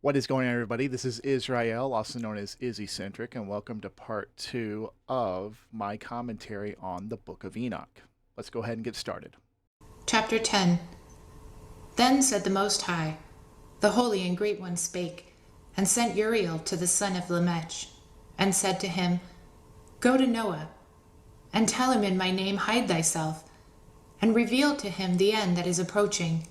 What is going on, everybody? This is Israel, also known as Izzy-centric, and welcome to part 2 of my commentary on the Book of Enoch. Let's go ahead and get started. Chapter 10. Then said the Most High, the Holy and Great One spake, and sent Uriel to the son of Lamech, and said to him, Go to Noah, and tell him in my name hide thyself, and reveal to him the end that is approaching,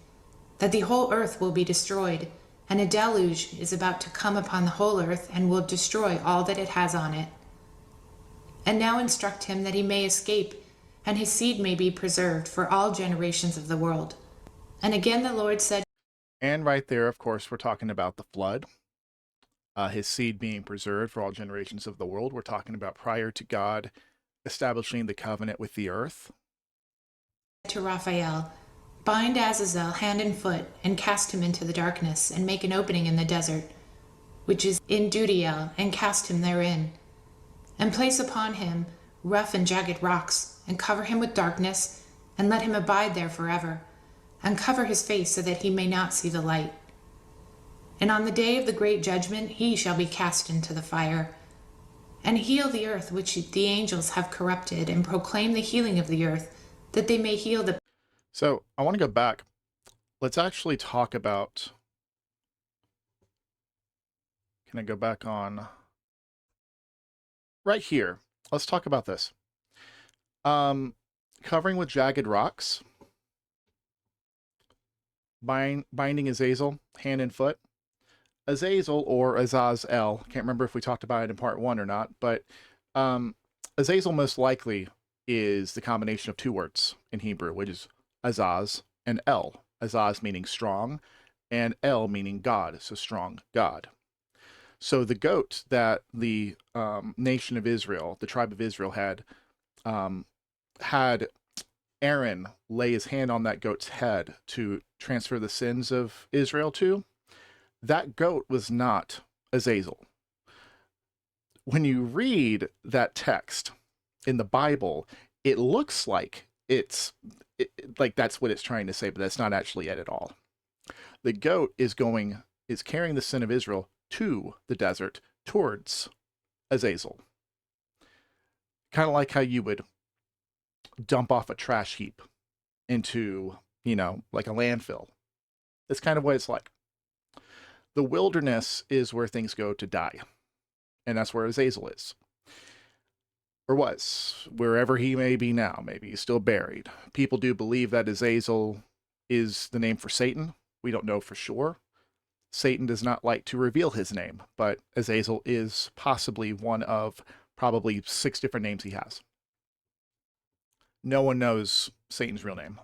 that the whole earth will be destroyed, and a deluge is about to come upon the whole earth, and will destroy all that it has on it. And now instruct him that he may escape, and his seed may be preserved for all generations of the world. And again the Lord said, And right there, of course, we're talking about the flood, his seed being preserved for all generations of the world. We're talking about prior to God establishing the covenant with the earth. to Raphael, Bind Azazel hand and foot, and cast him into the darkness, and make an opening in the desert, which is in Dudiel, and cast him therein. And place upon him rough and jagged rocks, and cover him with darkness, and let him abide there forever, and cover his face so that he may not see the light. And on the day of the great judgment he shall be cast into the fire. And heal the earth which the angels have corrupted, and proclaim the healing of the earth, that they may heal the... So I want to go back. Let's actually talk about... Can I go back on... Right here. Let's talk about this. Covering with jagged rocks. Binding Azazel, hand and foot. Azazel, or Azazel, can't remember if we talked about it in part 1 or not, but Azazel most likely is the combination of two words in Hebrew, which is Azaz and El. Azaz meaning strong, and El meaning God, so strong God. So the goat that the nation of Israel, the tribe of Israel, had Aaron lay his hand on that goat's head to transfer the sins of Israel to, that goat was not Azazel. When you read that text in the Bible, it looks like like that's what it's trying to say, but that's not actually it at all. The goat is carrying the sin of Israel to the desert towards Azazel. Kind of like how you would dump off a trash heap into, like a landfill. That's kind of what it's like. The wilderness is where things go to die. And that's where Azazel is. Or was. Wherever he may be now. Maybe he's still buried. People do believe that Azazel is the name for Satan. We don't know for sure. Satan does not like to reveal his name, but Azazel is possibly one of probably 6 different names he has. No one knows Satan's real name.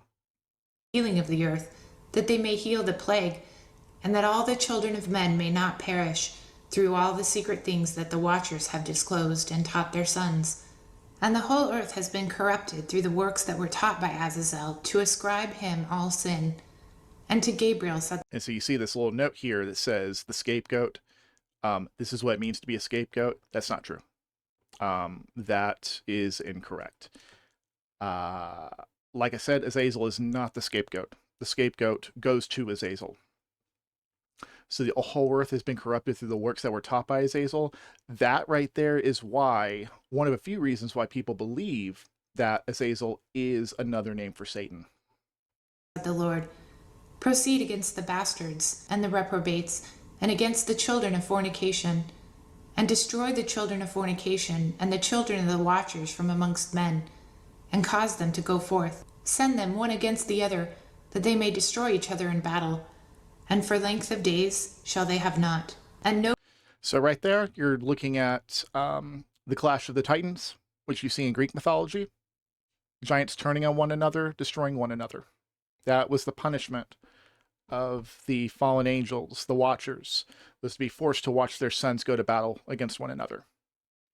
healing of the earth, that they may heal the plague, and that all the children of men may not perish through all the secret things that the watchers have disclosed and taught their sons. And the whole earth has been corrupted through the works that were taught by Azazel, to ascribe him all sin. And to Gabriel said... And so you see this little note here that says the scapegoat. This is what it means to be a scapegoat. That's not true. That is incorrect. Like I said, Azazel is not the scapegoat. The scapegoat goes to Azazel. So the whole earth has been corrupted through the works that were taught by Azazel. That right there is why, one of a few reasons why people believe that Azazel is another name for Satan. The Lord, proceed against the bastards and the reprobates, and against the children of fornication, and destroy the children of fornication and the children of the watchers from amongst men, and cause them to go forth. Send them one against the other, that they may destroy each other in battle. And for length of days shall they have not. And no... So right there, you're looking at the Clash of the Titans, which you see in Greek mythology. Giants turning on one another, destroying one another. That was the punishment of the fallen angels, the Watchers, was to be forced to watch their sons go to battle against one another.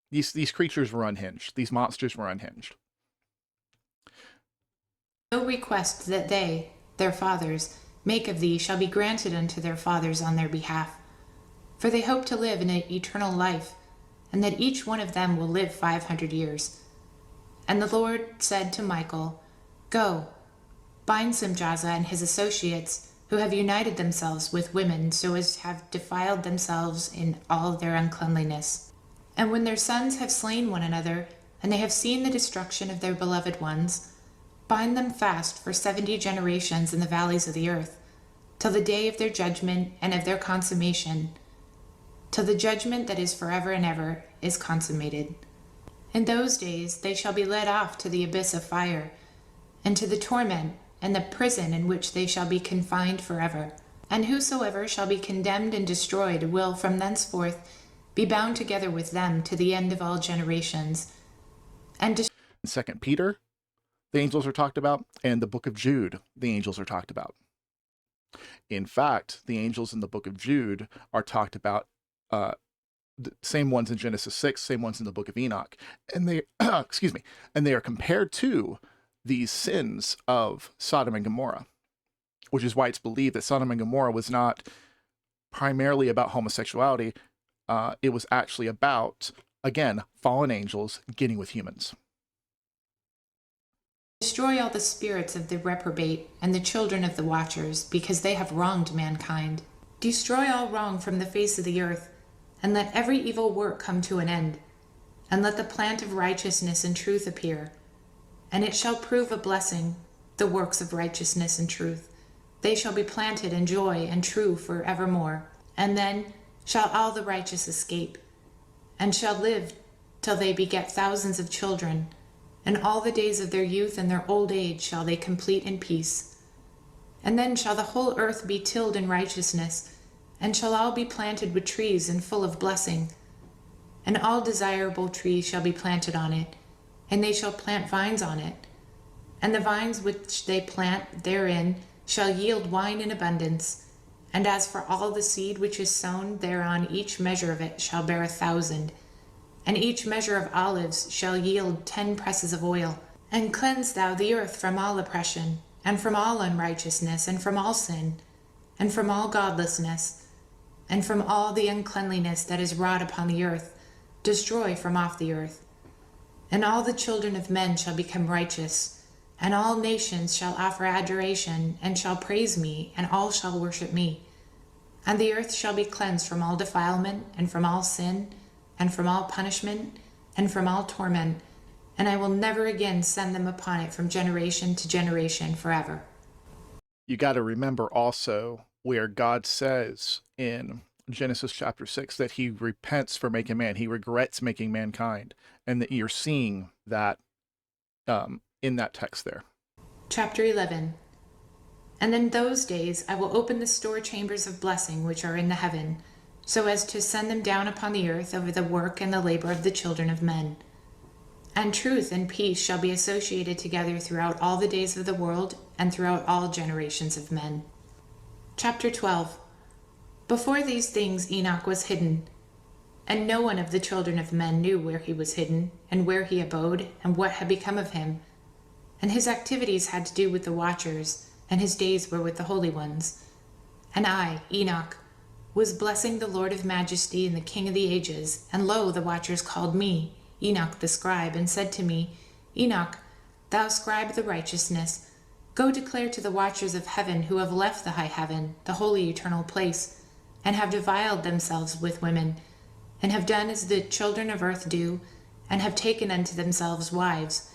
These creatures were unhinged. These monsters were unhinged. No request that they, their fathers, make of thee shall be granted unto their fathers on their behalf. For they hope to live in an eternal life, and that each one of them will live 500 years. And the Lord said to Michael, Go, bind Simjaza and his associates, who have united themselves with women so as to have defiled themselves in all their uncleanliness. And when their sons have slain one another, and they have seen the destruction of their beloved ones, bind them fast for 70 generations in the valleys of the earth, till the day of their judgment and of their consummation, till the judgment that is forever and ever is consummated. In those days they shall be led off to the abyss of fire, and to the torment and the prison in which they shall be confined forever. And whosoever shall be condemned and destroyed will from thenceforth be bound together with them to the end of all generations. And In 2 Peter, the angels are talked about, and the book of Jude, the angels are talked about. In fact, the angels in the book of Jude are talked about, the same ones in Genesis 6, same ones in the book of Enoch, and they, excuse me, and they are compared to these sins of Sodom and Gomorrah, which is why it's believed that Sodom and Gomorrah was not primarily about homosexuality. It was actually about, again, fallen angels getting with humans. destroy all the spirits of the reprobate and the children of the watchers, because they have wronged mankind. Destroy all wrong from the face of the earth, and let every evil work come to an end, and let the plant of righteousness and truth appear. And it shall prove a blessing, the works of righteousness and truth. They shall be planted in joy and true for evermore. And then shall all the righteous escape, and shall live till they beget thousands of children, and all the days of their youth and their old age shall they complete in peace. And then shall the whole earth be tilled in righteousness, and shall all be planted with trees and full of blessing. And all desirable trees shall be planted on it, and they shall plant vines on it. And the vines which they plant therein shall yield wine in abundance. And as for all the seed which is sown thereon, each measure of it shall bear 1,000. And each measure of olives shall yield 10 presses of oil. And cleanse thou the earth from all oppression, and from all unrighteousness, and from all sin, and from all godlessness, and from all the uncleanliness that is wrought upon the earth. Destroy from off the earth. And all the children of men shall become righteous, and all nations shall offer adoration, and shall praise me, and all shall worship me. And the earth shall be cleansed from all defilement, and from all sin, and from all punishment, and from all torment, and I will never again send them upon it from generation to generation forever. You got to remember also where God says in Genesis chapter 6 that he repents for making man. He regrets making mankind. And that you're seeing that in that text there. Chapter 11. And in those days I will open the store chambers of blessing which are in the heaven, so as to send them down upon the earth over the work and the labor of the children of men. And truth and peace shall be associated together throughout all the days of the world, and throughout all generations of men. Chapter 12. Before these things Enoch was hidden, and no one of the children of men knew where he was hidden, and where he abode, and what had become of him. And his activities had to do with the watchers, and his days were with the holy ones. And I, Enoch, was blessing the Lord of majesty and the King of the ages, and lo, the watchers called me, Enoch the scribe, and said to me, Enoch, thou scribe of the righteousness, go declare to the watchers of heaven who have left the high heaven, the holy eternal place, and have defiled themselves with women, and have done as the children of earth do, and have taken unto themselves wives.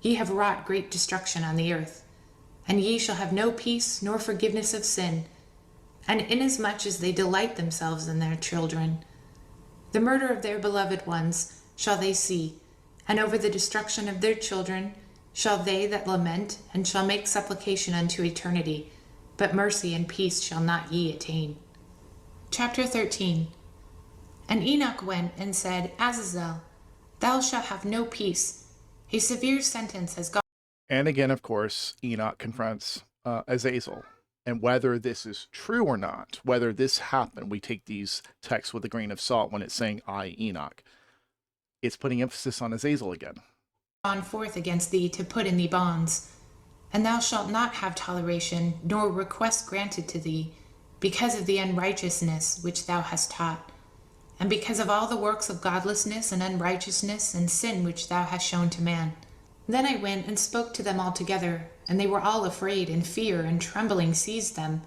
Ye have wrought great destruction on the earth, and ye shall have no peace nor forgiveness of sin, and inasmuch as they delight themselves in their children, the murder of their beloved ones shall they see, and over the destruction of their children shall they that lament, and shall make supplication unto eternity, but mercy and peace shall not ye attain. Chapter 13. And Enoch went and said, Azazel, thou shalt have no peace. A severe sentence has gone. And again, of course, Enoch confronts Azazel. And whether this is true or not, whether this happened, we take these texts with a grain of salt when it's saying, I, Enoch. It's putting emphasis on Azazel again. Gone forth against thee to put in thee bonds. And thou shalt not have toleration, nor request granted to thee, because of the unrighteousness which thou hast taught, and because of all the works of godlessness and unrighteousness and sin which thou hast shown to man. Then I went and spoke to them all together, and they were all afraid, and fear and trembling seized them.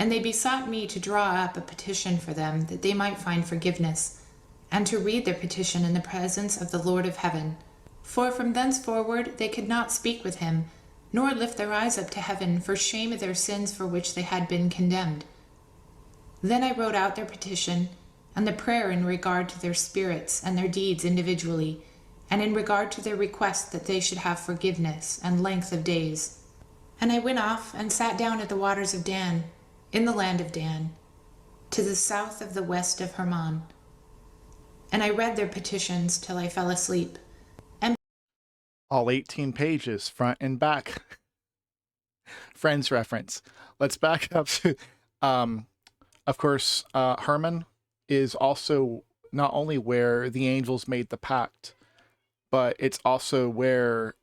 And they besought me to draw up a petition for them, that they might find forgiveness, and to read their petition in the presence of the Lord of heaven. For from thenceforward they could not speak with him, nor lift their eyes up to heaven, for shame of their sins for which they had been condemned. Then I wrote out their petition, and the prayer in regard to their spirits and their deeds individually, and in regard to their request that they should have forgiveness and length of days. And I went off and sat down at the waters of Dan, in the land of Dan, to the south of the west of Hermon. And I read their petitions till I fell asleep. All 18 pages, front and back. Friends reference. Let's back up to, of course, Hermon is also not only where the angels made the pact, but it's also where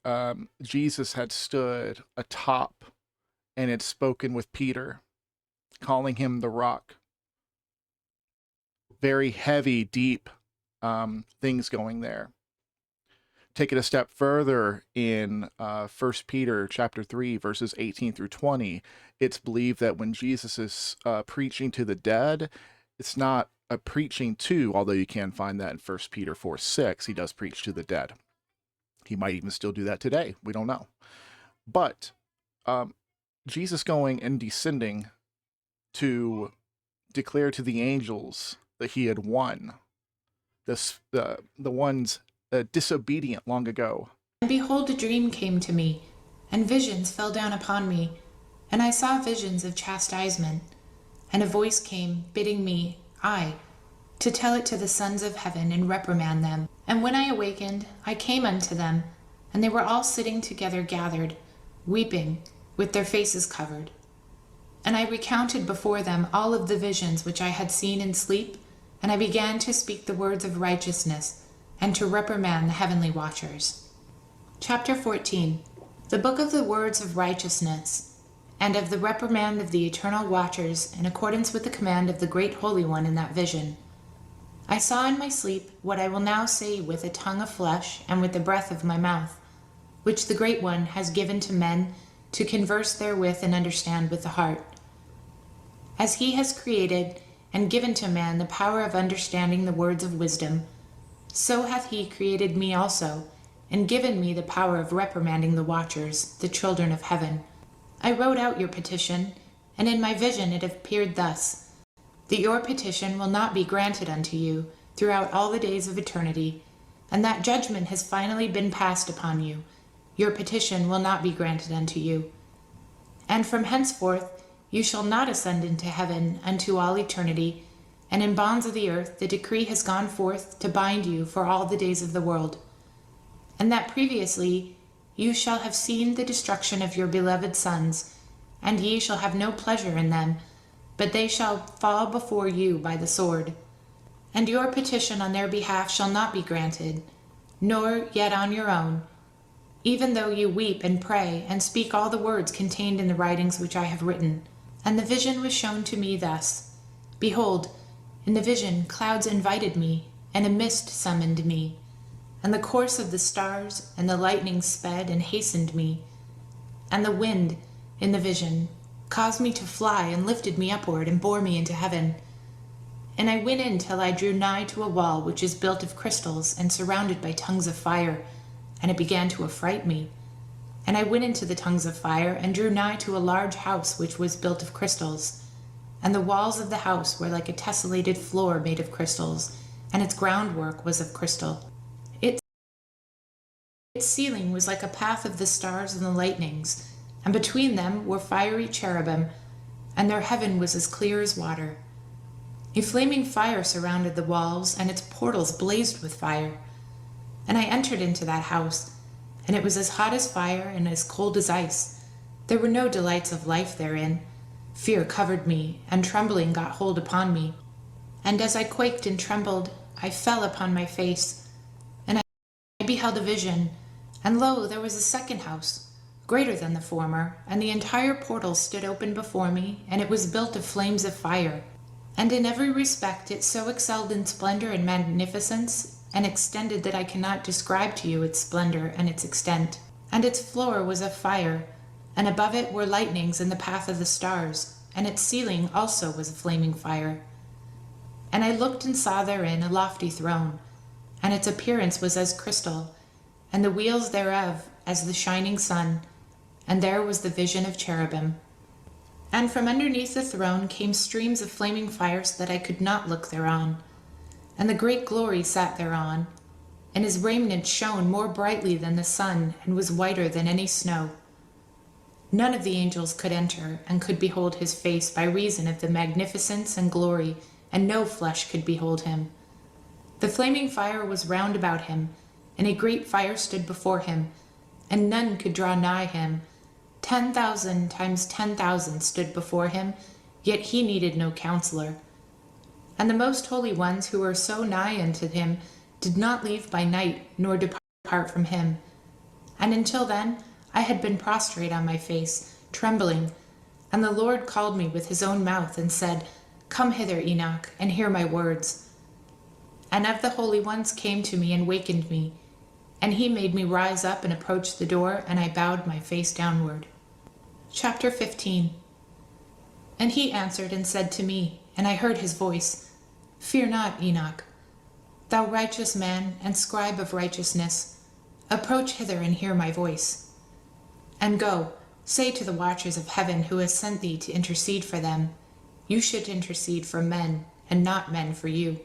Jesus had stood atop and had spoken with Peter, calling him the rock. Very heavy, deep things going there. Take it a step further in 1 Peter chapter 3, verses 18 through 20. It's believed that when Jesus is preaching to the dead, it's not a preaching to, although you can find that in 1 Peter 4:6, he does preach to the dead. He might even still do that today. We don't know. But Jesus going and descending to declare to the angels that he had won the ones disobedient long ago. And behold, a dream came to me, and visions fell down upon me, and I saw visions of chastisement, and a voice came, bidding me, to tell it to the sons of heaven and reprimand them. And when I awakened, I came unto them, and they were all sitting together gathered, weeping, with their faces covered. And I recounted before them all of the visions which I had seen in sleep, and I began to speak the words of righteousness, and to reprimand the heavenly watchers. Chapter 14. The book of the words of righteousness, and of the reprimand of the eternal watchers, in accordance with the command of the great Holy One in that vision. I saw in my sleep what I will now say with a tongue of flesh and with the breath of my mouth, which the Great One has given to men to converse therewith and understand with the heart. As he has created and given to man the power of understanding the words of wisdom, so hath he created me also, and given me the power of reprimanding the watchers, the children of heaven. I wrote out your petition, and in my vision it appeared thus, that your petition will not be granted unto you throughout all the days of eternity, and that judgment has finally been passed upon you. Your petition will not be granted unto you. And from henceforth you shall not ascend into heaven unto all eternity, and in bonds of the earth the decree has gone forth to bind you for all the days of the world. And that previously you shall have seen the destruction of your beloved sons, and ye shall have no pleasure in them, but they shall fall before you by the sword. And your petition on their behalf shall not be granted, nor yet on your own, even though you weep and pray and speak all the words contained in the writings which I have written. And the vision was shown to me thus. Behold, in the vision clouds invited me, and a mist summoned me, and the course of the stars and the lightning sped and hastened me, and the wind in the vision caused me to fly and lifted me upward and bore me into heaven. And I went in till I drew nigh to a wall which is built of crystals and surrounded by tongues of fire, and it began to affright me. And I went into the tongues of fire and drew nigh to a large house which was built of crystals, and the walls of the house were like a tessellated floor made of crystals, and its groundwork was of crystal. Its ceiling was like a path of the stars and the lightnings, and between them were fiery cherubim, and their heaven was as clear as water. A flaming fire surrounded the walls, and its portals blazed with fire. And I entered into that house, and it was as hot as fire and as cold as ice. There were no delights of life therein. Fear covered me, and trembling got hold upon me. And as I quaked and trembled, I fell upon my face. And I beheld a vision, and lo, there was a second house, greater than the former, and the entire portal stood open before me, and it was built of flames of fire. And in every respect it so excelled in splendor and magnificence, and extended that I cannot describe to you its splendor and its extent. And its floor was of fire, and above it were lightnings in the path of the stars, and its ceiling also was a flaming fire. And I looked and saw therein a lofty throne, and its appearance was as crystal, and the wheels thereof as the shining sun, and there was the vision of cherubim. And from underneath the throne came streams of flaming fire, so that I could not look thereon. And the great glory sat thereon, and his raiment shone more brightly than the sun, and was whiter than any snow. None of the angels could enter, and could behold his face by reason of the magnificence and glory, and no flesh could behold him. The flaming fire was round about him, and a great fire stood before him, and none could draw nigh him. 10,000 times 10,000 stood before him, yet he needed no counselor. And the most holy ones who were so nigh unto him did not leave by night, nor depart from him. And until then I had been prostrate on my face, trembling. And the Lord called me with his own mouth, and said, Come hither, Enoch, and hear my words. And of the holy ones came to me and wakened me. And he made me rise up and approach the door, and I bowed my face downward. Chapter 15. And he answered and said to me, and I heard his voice, Fear not, Enoch, thou righteous man and scribe of righteousness, approach hither and hear my voice. And go, say to the watchers of heaven who has sent thee to intercede for them, you should intercede for men, and not men for you.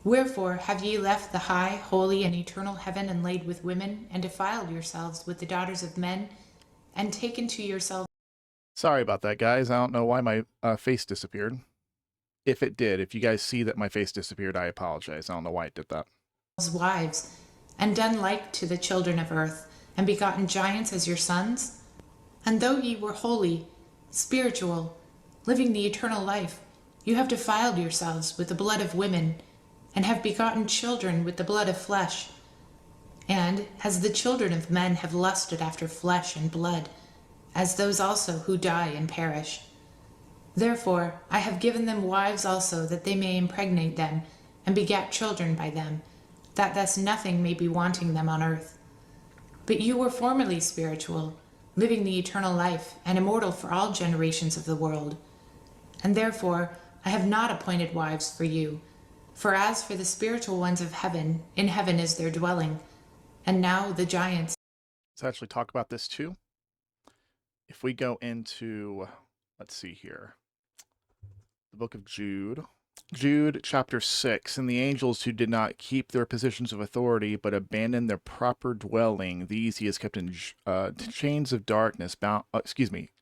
Wherefore have ye left the high, holy, and eternal heaven, and laid with women, and defiled yourselves with the daughters of men, and taken to yourselves... Sorry about that, guys. I don't know why my face disappeared. If it did, if you guys see that my face disappeared, I apologize. I don't know why it did that. wives, and done like to the children of earth, and begotten giants as your sons? And though ye were holy, spiritual, living the eternal life, you have defiled yourselves with the blood of women, and have begotten children with the blood of flesh. And as the children of men have lusted after flesh and blood, as those also who die and perish. Therefore I have given them wives also, that they may impregnate them, and beget children by them, that thus nothing may be wanting them on earth. But you were formerly spiritual, living the eternal life, and immortal for all generations of the world. And therefore I have not appointed wives for you. For as for the spiritual ones of heaven, in heaven is their dwelling. And now the giants... Let's actually talk about this too. If we go into, let's see here, the book of Jude. Jude chapter 6, and the angels who did not keep their positions of authority, but abandoned their proper dwelling, these he has kept in chains of darkness,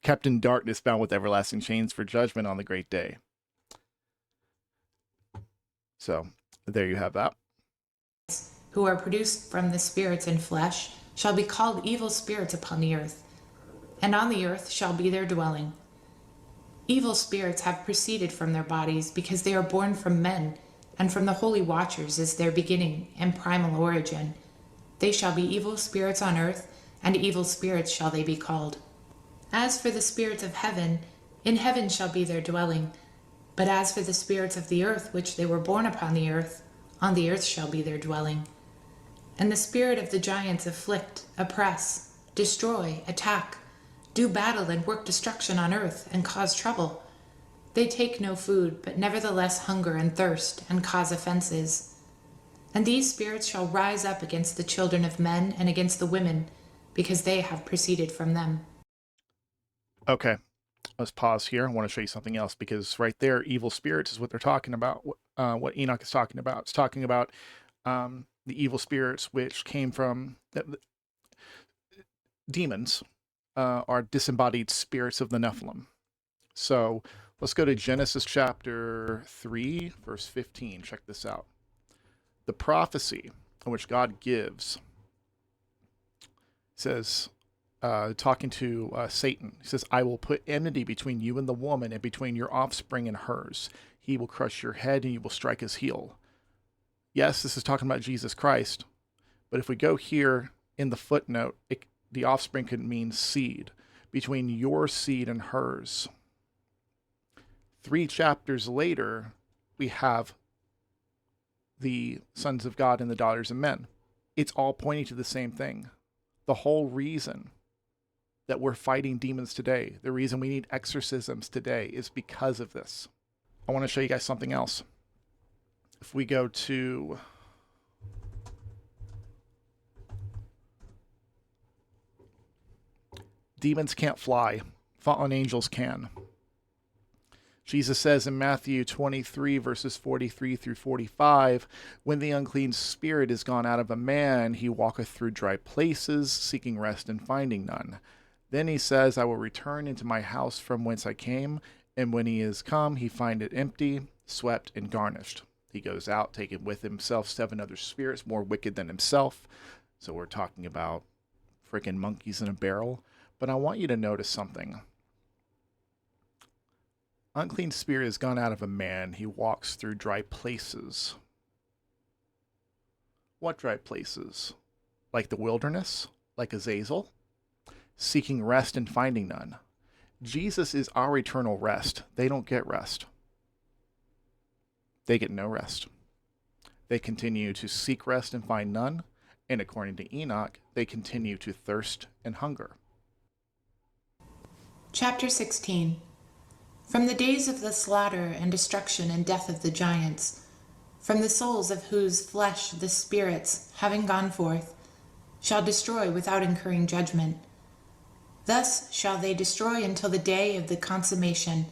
kept in darkness, bound with everlasting chains for judgment on the great day. So, there you have that. Who are produced from the spirits in flesh, shall be called evil spirits upon the earth, and on the earth shall be their dwelling. Evil spirits have proceeded from their bodies, because they are born from men, and from the holy watchers is their beginning and primal origin. They shall be evil spirits on earth, and evil spirits shall they be called. As for the spirits of heaven, in heaven shall be their dwelling. But as for the spirits of the earth, which they were born upon the earth shall be their dwelling. And the spirit of the giants afflict, oppress, destroy, attack, do battle and work destruction on earth, and cause trouble. They take no food, but nevertheless hunger and thirst, and cause offenses. And these spirits shall rise up against the children of men and against the women, because they have proceeded from them. Okay, let's pause here. I want to show you something else, because right there, evil spirits is what they're talking about. What Enoch is talking about. It's talking about the evil spirits which came from demons. Are disembodied spirits of the Nephilim. So let's go to Genesis chapter 3, verse 15. Check this out. The prophecy in which God gives says, talking to Satan, he says, I will put enmity between you and the woman, and between your offspring and hers. He will crush your head, and you will strike his heel. Yes, this is talking about Jesus Christ. But if we go here in the footnote, the offspring could mean seed, between your seed and hers. 3 chapters later, we have the sons of God and the daughters of men. It's all pointing to the same thing. The whole reason that we're fighting demons today, the reason we need exorcisms today is because of this. I want to show you guys something else. If we go to demons can't fly, fallen angels can. Jesus says in Matthew 23, verses 43 through 45, when the unclean spirit is gone out of a man, he walketh through dry places, seeking rest and finding none. Then he says, I will return into my house from whence I came, and when he is come, he find it empty, swept, and garnished. He goes out, taking with himself 7 other spirits more wicked than himself. So we're talking about freaking monkeys in a barrel. But I want you to notice something. Unclean spirit has gone out of a man. He walks through dry places. What dry places? Like the wilderness? Like Azazel? Seeking rest and finding none. Jesus is our eternal rest. They don't get rest. They get no rest. They continue to seek rest and find none. And according to Enoch, they continue to thirst and hunger. Chapter 16. From the days of the slaughter and destruction and death of the giants, from the souls of whose flesh the spirits, having gone forth, shall destroy without incurring judgment. Thus shall they destroy until the day of the consummation,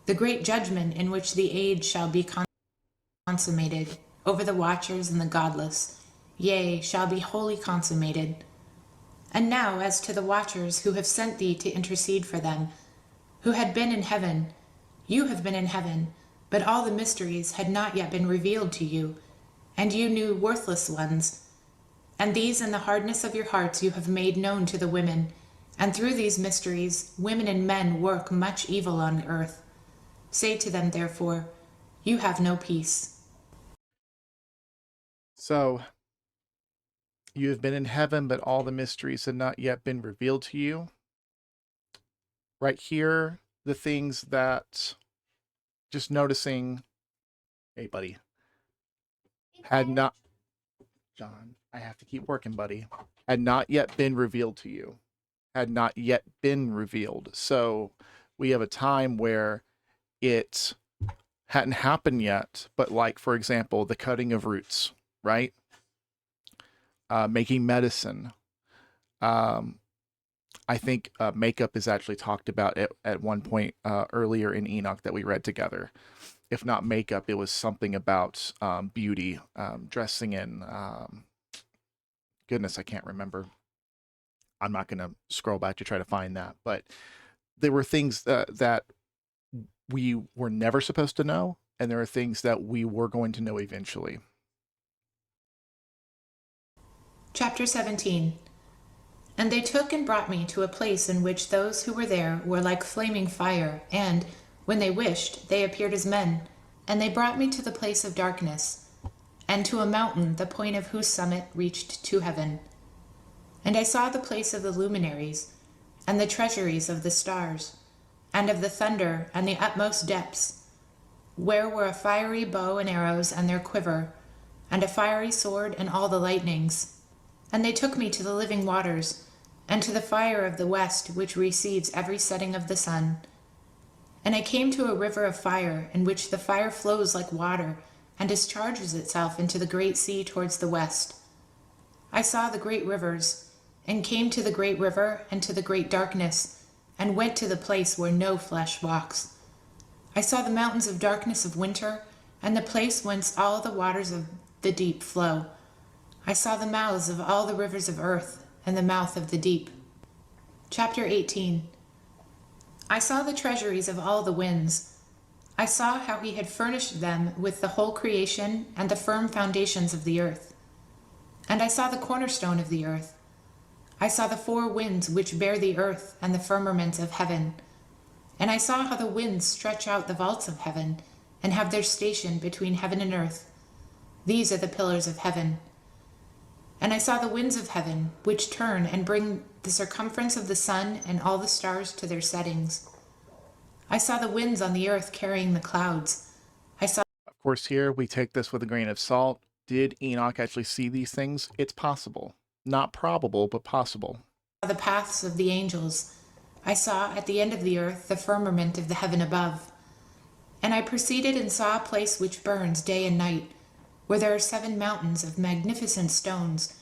the great judgment in which the age shall be consummated over the watchers and the godless, yea, shall be wholly consummated. And now as to the watchers who have sent thee to intercede for them, who had been in heaven, you have been in heaven, but all the mysteries had not yet been revealed to you, and you knew worthless ones. And these in the hardness of your hearts you have made known to the women, and through these mysteries women and men work much evil on earth. Say to them, therefore, you have no peace. So, you have been in heaven, but all the mysteries had not yet been revealed to you. Right here, the things that, just noticing, hey, buddy, had not, John, I have to keep working, buddy, had not yet been revealed to you. Had not yet been revealed. So, we have a time where it hadn't happened yet, but like, for example, the cutting of roots, right? Making medicine. I think makeup is actually talked about at one point earlier in Enoch that we read together. If not makeup, it was something about beauty, dressing in. Goodness, I can't remember. I'm not going to scroll back to try to find that. But there were things that we were never supposed to know, and there are things that we were going to know eventually. Chapter 17. And they took and brought me to a place in which those who were there were like flaming fire, and, when they wished, they appeared as men. And they brought me to the place of darkness, and to a mountain, the point of whose summit reached to heaven. And I saw the place of the luminaries, and the treasuries of the stars, and of the thunder, and the utmost depths, where were a fiery bow and arrows and their quiver, and a fiery sword and all the lightnings. And they took me to the living waters, and to the fire of the west, which receives every setting of the sun. And I came to a river of fire, in which the fire flows like water, and discharges itself into the great sea towards the west. I saw the great rivers, and came to the great river, and to the great darkness, and went to the place where no flesh walks. I saw the mountains of darkness of winter, and the place whence all the waters of the deep flow. I saw the mouths of all the rivers of earth, and the mouth of the deep. Chapter 18. I saw the treasuries of all the winds. I saw how he had furnished them with the whole creation and the firm foundations of the earth. And I saw the cornerstone of the earth. I saw the 4 winds which bear the earth and the firmament of heaven. And I saw how the winds stretch out the vaults of heaven, and have their station between heaven and earth. These are the pillars of heaven. And I saw the winds of heaven, which turn and bring the circumference of the sun and all the stars to their settings. I saw the winds on the earth carrying the clouds. Of course, here we take this with a grain of salt. Did Enoch actually see these things? It's possible. Not probable, but possible. The paths of the angels, I saw at the end of the earth the firmament of the heaven above. And I proceeded and saw a place which burns day and night, where there are 7 mountains of magnificent stones,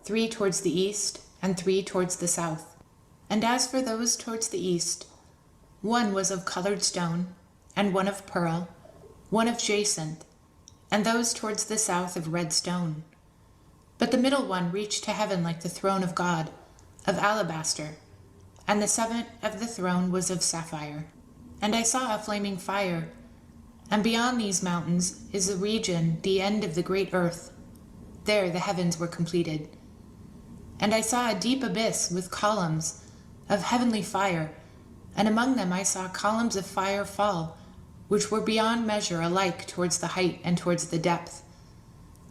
3 towards the east and 3 towards the south. And as for those towards the east, one was of colored stone, and one of pearl, one of jacinth, and those towards the south of red stone. But the middle one reached to heaven like the throne of God, of alabaster, and the summit of the throne was of sapphire. And I saw a flaming fire, and beyond these mountains is a region, the end of the great earth. There the heavens were completed. And I saw a deep abyss with columns of heavenly fire, and among them I saw columns of fire fall, which were beyond measure alike towards the height and towards the depth.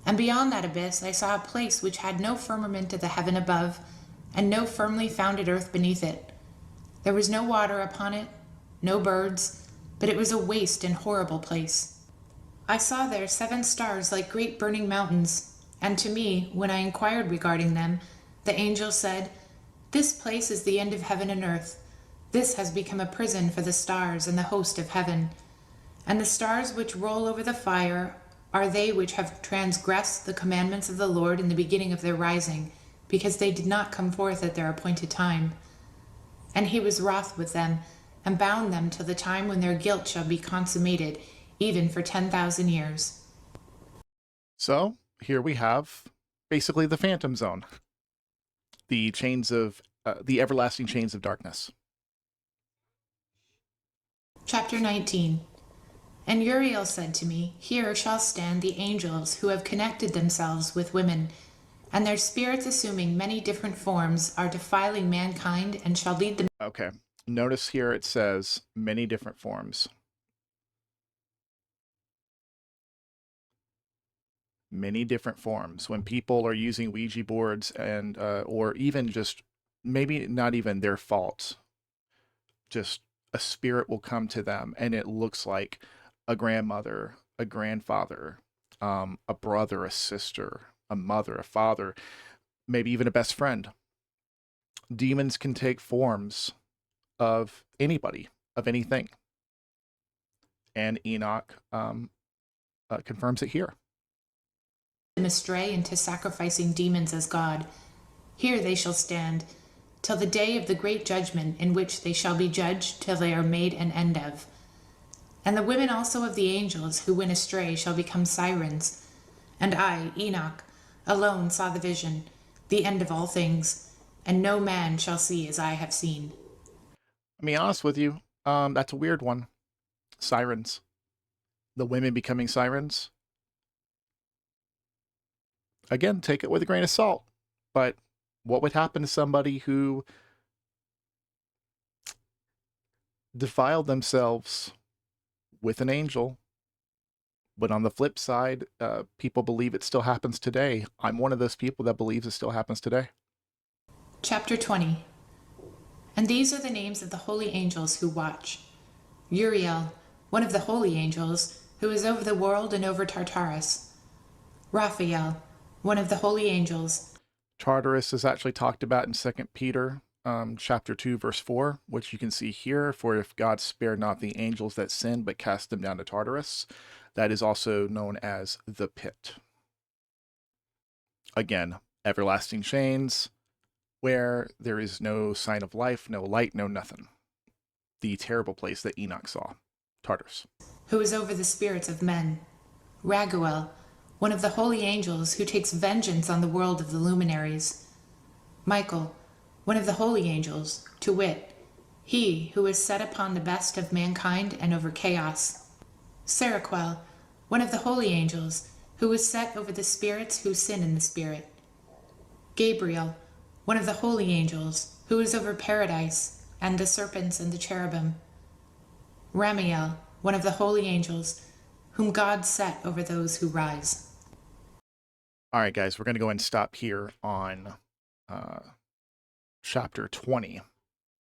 And beyond that abyss I saw a place which had no firmament of the heaven above, and no firmly founded earth beneath it. There was no water upon it, no birds, but it was a waste and horrible place. I saw there 7 stars like great burning mountains, and to me, when I inquired regarding them, the angel said, "This place is the end of heaven and earth. This has become a prison for the stars and the host of heaven. And the stars which roll over the fire are they which have transgressed the commandments of the Lord in the beginning of their rising, because they did not come forth at their appointed time. And he was wroth with them, and bound them till the time when their guilt shall be consummated, even for 10,000 years." So here we have basically the Phantom Zone, the the everlasting chains of darkness. Chapter 19. And Uriel said to me, "Here shall stand the angels who have connected themselves with women, and their spirits assuming many different forms are defiling mankind, and shall lead them." Okay, notice here it says many different forms. Many different forms. When people are using Ouija boards and or even just maybe not even their fault, just a spirit will come to them and it looks like a grandmother, a grandfather, a brother, a sister, a mother, a father, maybe even a best friend. Demons can take forms of anybody, of anything. And Enoch confirms it here. Astray into sacrificing demons as God. Here they shall stand, till the day of the great judgment, in which they shall be judged till they are made an end of. And the women also of the angels who went astray shall become sirens. And I, Enoch, alone saw the vision, the end of all things, and no man shall see as I have seen. I'll be honest with you, that's a weird one. Sirens. The women becoming sirens. Again, take it with a grain of salt. But what would happen to somebody who defiled themselves with an angel? But on the flip side, people believe it still happens today. I'm one of those people that believes it still happens today. Chapter 20. And these are the names of the holy angels who watch. Uriel, one of the holy angels, who is over the world and over Tartarus. Raphael, one of the holy angels. Tartarus is actually talked about in 2 Peter chapter 2, verse 4, which you can see here. For if God spared not the angels that sinned, but cast them down to Tartarus, that is also known as the pit. Again, everlasting chains, where there is no sign of life, no light, no nothing. The terrible place that Enoch saw, Tartarus. Who is over the spirits of men. Raguel, one of the holy angels who takes vengeance on the world of the luminaries. Michael, one of the holy angels, to wit, he who is set upon the best of mankind and over chaos. Seraquel, one of the holy angels, who is set over the spirits who sin in the spirit. Gabriel, one of the holy angels, who is over paradise, and the serpents and the cherubim. Ramiel, one of the holy angels, whom God set over those who rise. All right, guys, we're going to go and stop here on chapter 20.